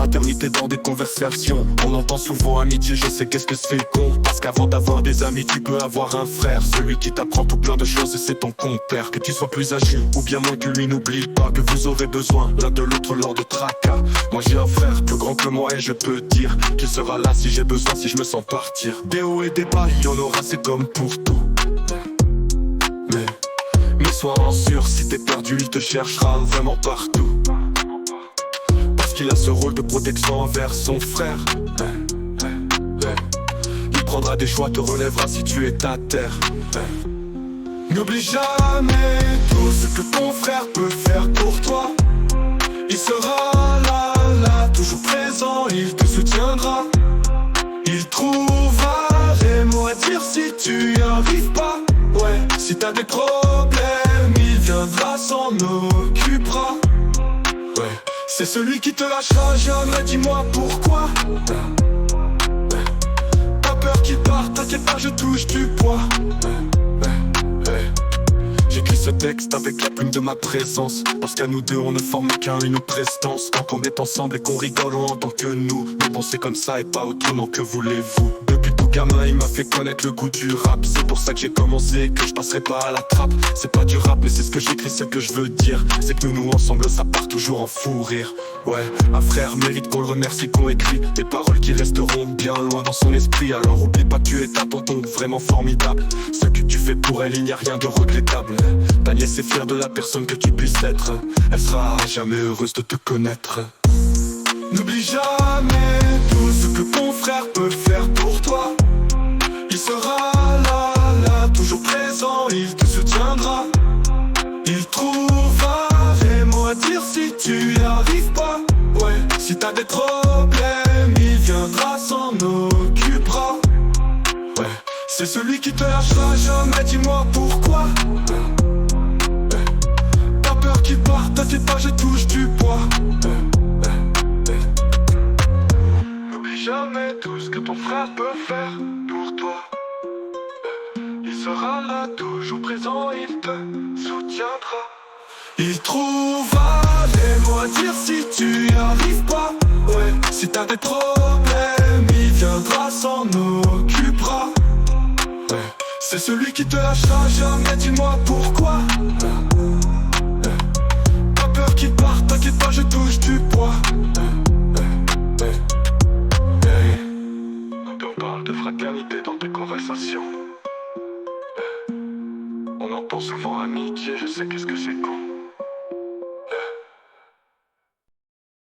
fraternité dans des conversations. On entend souvent amitié, je sais qu'est-ce que c'est con. Parce qu'avant d'avoir des amis, tu peux avoir un frère. Celui qui t'apprend tout plein de choses et c'est ton compère. Que tu sois plus âgé ou bien moins que lui, n'oublie pas que vous aurez besoin l'un de l'autre lors de tracas. Moi j'ai un frère plus grand que moi et je peux dire qu'il sera là si j'ai besoin, si je me sens partir. Des hauts et des bas, il y en aura, c'est comme pour tout. Mais sois en sûr, si t'es perdu, il te cherchera vraiment partout. Parce qu'il a ce rôle de protection envers son frère. Il prendra des choix, te relèvera si tu es à terre. N'oublie jamais tout ce que ton frère peut faire pour toi. Il sera là, toujours présent, il te soutiendra. Il trouvera des mots à dire si tu y arrives pas. Ouais, si t'as des problèmes, il viendra, s'en occupera. Ouais, c'est celui qui te lâchera jamais, dis-moi pourquoi. Pas peur qu'il parte, t'inquiète pas, je touche du poids. J'écris ce texte avec la plume de ma présence. Parce qu'à nous deux on ne forme qu'un, une prestance. Quand on est ensemble et qu'on rigole en tant que nous. Mais bon c'est comme ça et pas autrement, que voulez-vous. Depuis tout gamin il m'a fait connaître le goût du rap. C'est pour ça que j'ai commencé, que je passerai pas à la trappe. C'est pas du rap mais c'est ce que j'écris, c'est ce que je veux dire. C'est que nous ensemble ça part toujours en fou rire. Ouais, un frère mérite qu'on le remercie, qu'on écrit des paroles qui resteront bien loin dans son esprit. Alors oublie pas que tu es ta tonton vraiment formidable. Ce que tu fais pour elle, il n'y a rien de regrettable. Ta nièce est fière de la personne que tu puisses être. Elle sera jamais heureuse de te connaître. N'oublie jamais tout ce que ton frère peut faire pour toi. Il sera là, toujours présent, il te soutiendra. Il trouvera des mots à dire si tu y arrives pas. Ouais, si t'as des problèmes, il viendra, s'en occupera. Ouais, c'est celui qui te lâchera jamais, dis-moi pourquoi. Pas peur qu'il parte, t'inquiète pas, je touche du poids. N'oublie jamais tout ce que ton frère peut faire pour toi. Il sera là, toujours présent, il te soutiendra. Il trouvera des mots à dire si tu y arrives pas. Ouais, si t'as des problèmes, il viendra, s'en occupera. Ouais, c'est celui qui te lâchera jamais, dis-moi pourquoi. Pas peur qu'il parte, t'inquiète pas, je touche du poids. On parle de fraternité dans tes conversations. On entend souvent amitié, je sais qu'est-ce que c'est con.